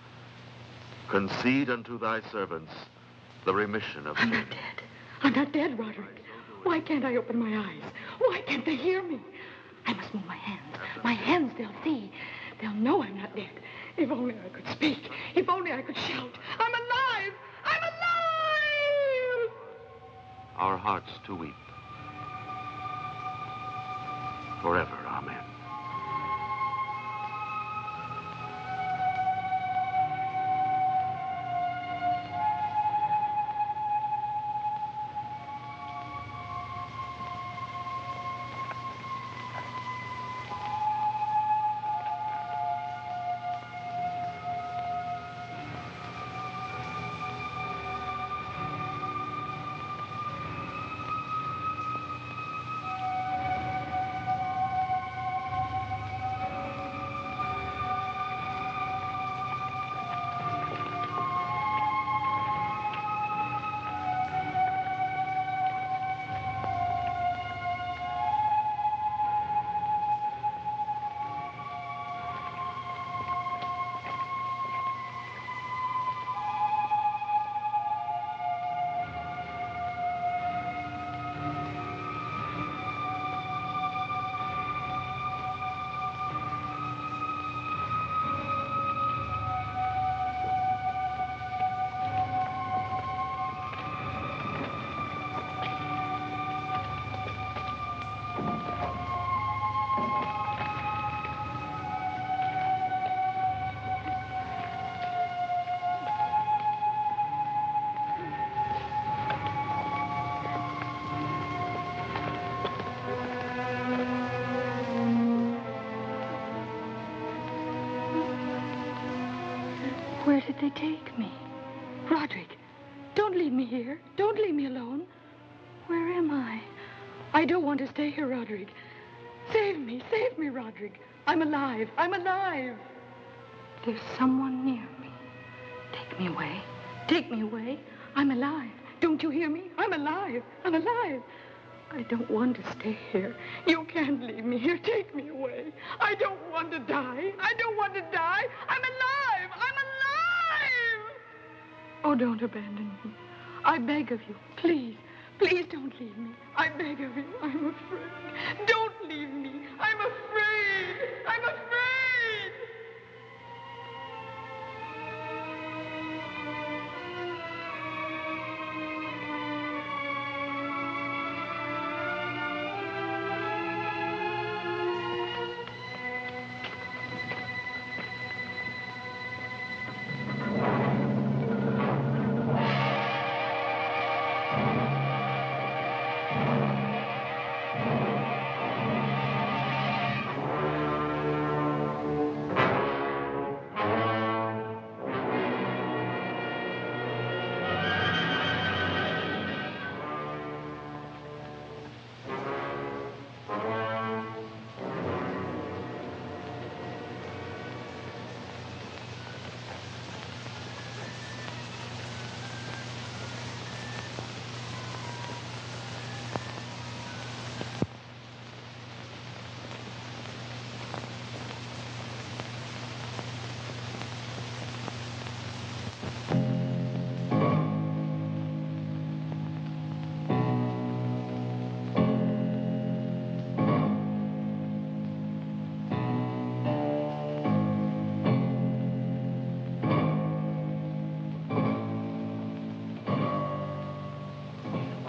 concede unto thy servants the remission of I'm sin. not dead. I'm not dead, Roderick. Why can't I open my eyes? Why can't they hear me? I must move my hands. My hands, they'll see. They'll know I'm not dead. If only I could speak. If only I could shout. I'm alive! I'm alive! Our hearts to weep. Forever, amen. Where did they take me? Roderick, don't leave me here. Don't leave me alone. Where am I? I don't want to stay here, Roderick. Save me, Roderick. I'm alive. I'm alive. There's someone near me. Take me away. Take me away. I'm alive. Don't you hear me? I'm alive. I'm alive. I don't want to stay here. You can't leave me here. Take me away. I don't want to die. I don't want to die. I'm alive. I'm alive. Oh, don't abandon me. I beg of you. Please. Please don't leave me. I beg of you. I'm afraid. Don't leave me. I'm afraid. I'm afraid.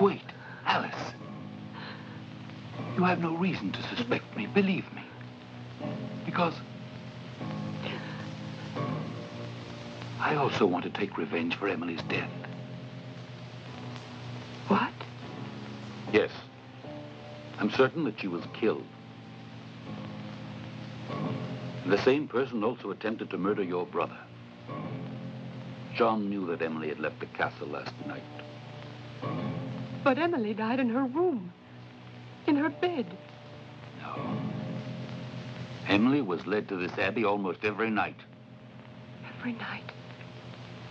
Wait, Alice. You have no reason to suspect me, believe me. Because I also want to take revenge for Emily's death. What? Yes. I'm certain that she was killed. And the same person also attempted to murder your brother. John knew that Emily had left the castle last night. But Emily died in her room. In her bed. No. Emily was led to this abbey almost every night. Every night?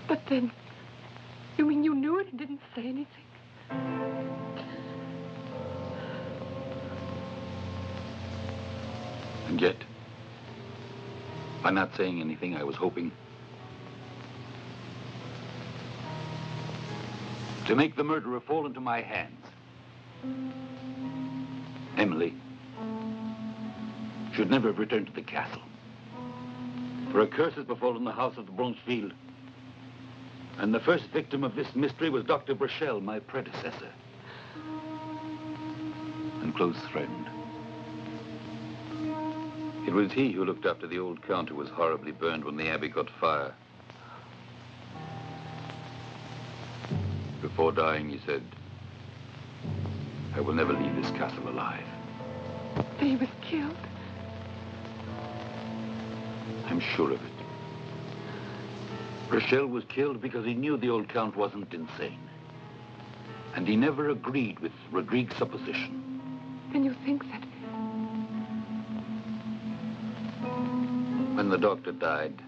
But then, you mean you knew it and didn't say anything? And yet, by not saying anything, I was hoping to make the murderer fall into my hands. Emily should never have returned to the castle. For a curse has befallen the house of the Blancheville. And the first victim of this mystery was Dr. Blancheville, my predecessor and close friend. It was he who looked after the old count who was horribly burned when the abbey caught fire. Before dying, he said, I will never leave this castle alive. He was killed? I'm sure of it. Rochelle was killed because he knew the old count wasn't insane. And he never agreed with Rodrigue's supposition. Then you think that... When the doctor died,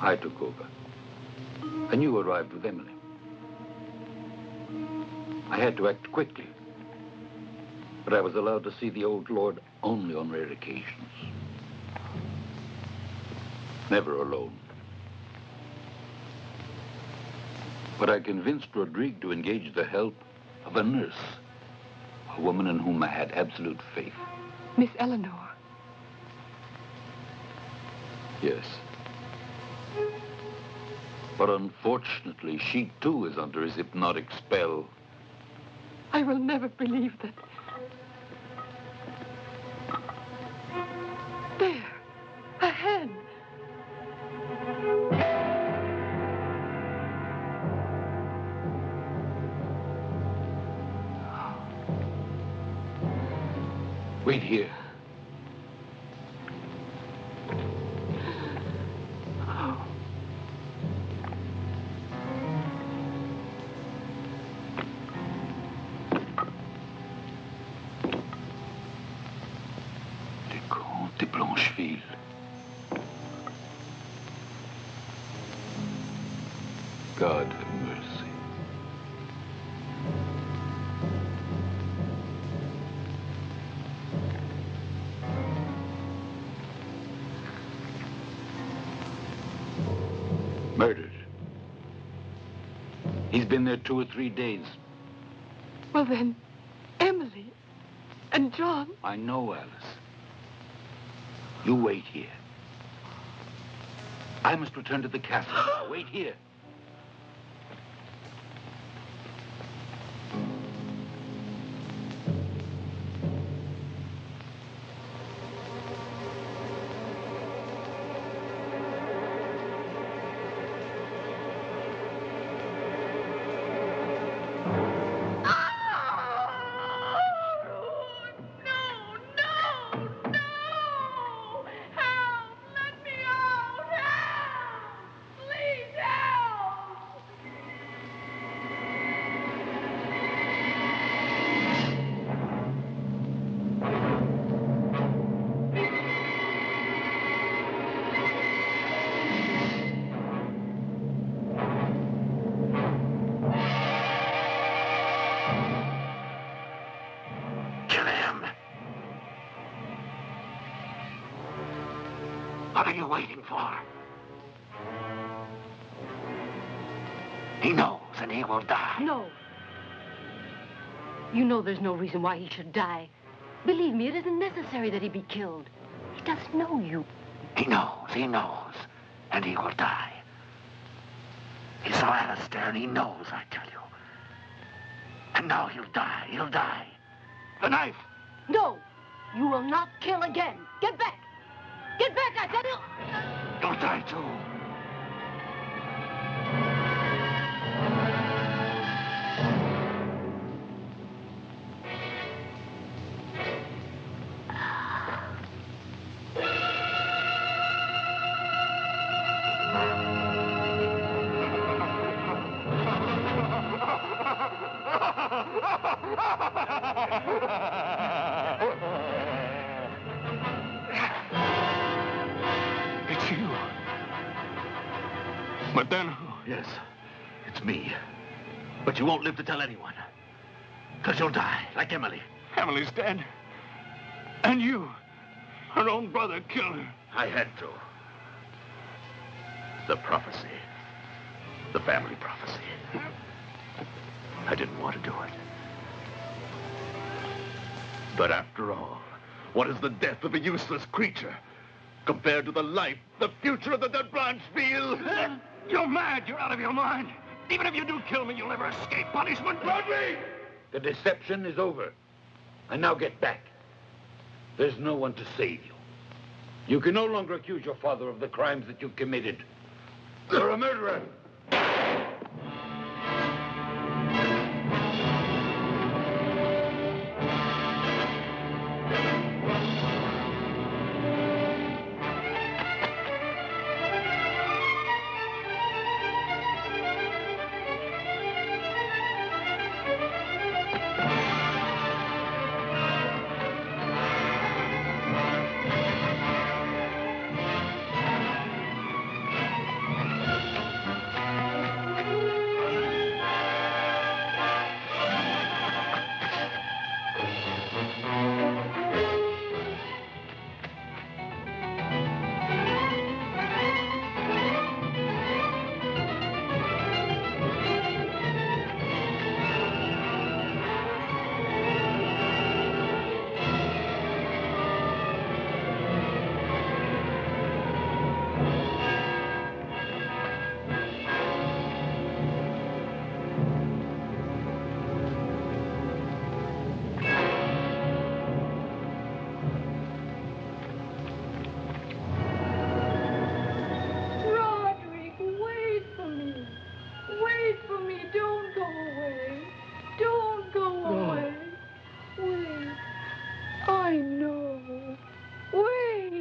I took over. And you arrived with Emily. I had to act quickly. But I was allowed to see the old lord only on rare occasions. Never alone. But I convinced Rodrigue to engage the help of a nurse, a woman in whom I had absolute faith. Miss Eleanor. Yes. But unfortunately, she too is under his hypnotic spell. I will never believe that. There. A hand. Wait here. De Blancheville. God have mercy. Murdered. He's been there 2 or 3 days. Well then, Emily and John. I know, Alice. You wait here. I must return to the castle now. Wait here. What are you waiting for? He knows, and he will die. No. You know there's no reason why he should die. Believe me, it isn't necessary that he be killed. He doesn't know you. He knows, and he will die. He saw Alistair, and he knows, I tell you. And now he'll die. The knife! No, you will not kill again. Get back! Get back, I tell you! You'll die, too. It's you. But then... Yes, it's me. But you won't live to tell anyone. Because you'll die, like Emily. Emily's dead. And you, her own brother, killed her. I had to. The prophecy. The family prophecy. I didn't want to do it. But after all, what is the death of a useless creature compared to the life, the future of the dead Blancheville? You're mad. You're out of your mind. Even if you do kill me, you'll never escape punishment. Rodney! The deception is over. And now get back. There's no one to save you. You can no longer accuse your father of the crimes that you've committed. You're a murderer.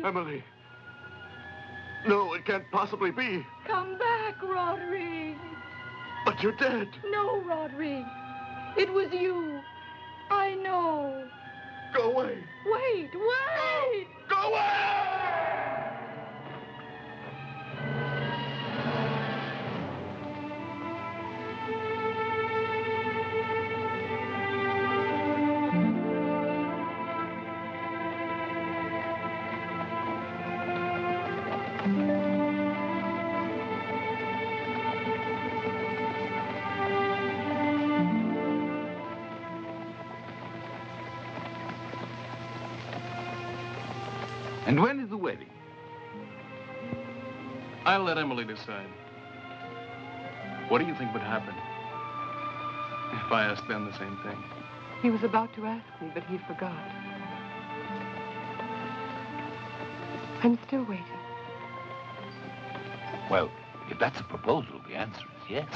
Emily. No, it can't possibly be. Come back, Roderick. But you're dead. No, Roderick. It was you. I know. Go away. Wait. Go away! And when is the wedding? I'll let Emily decide. What do you think would happen if I asked Ben the same thing? He was about to ask me, but he forgot. I'm still waiting. Well, if that's a proposal, the answer is yes.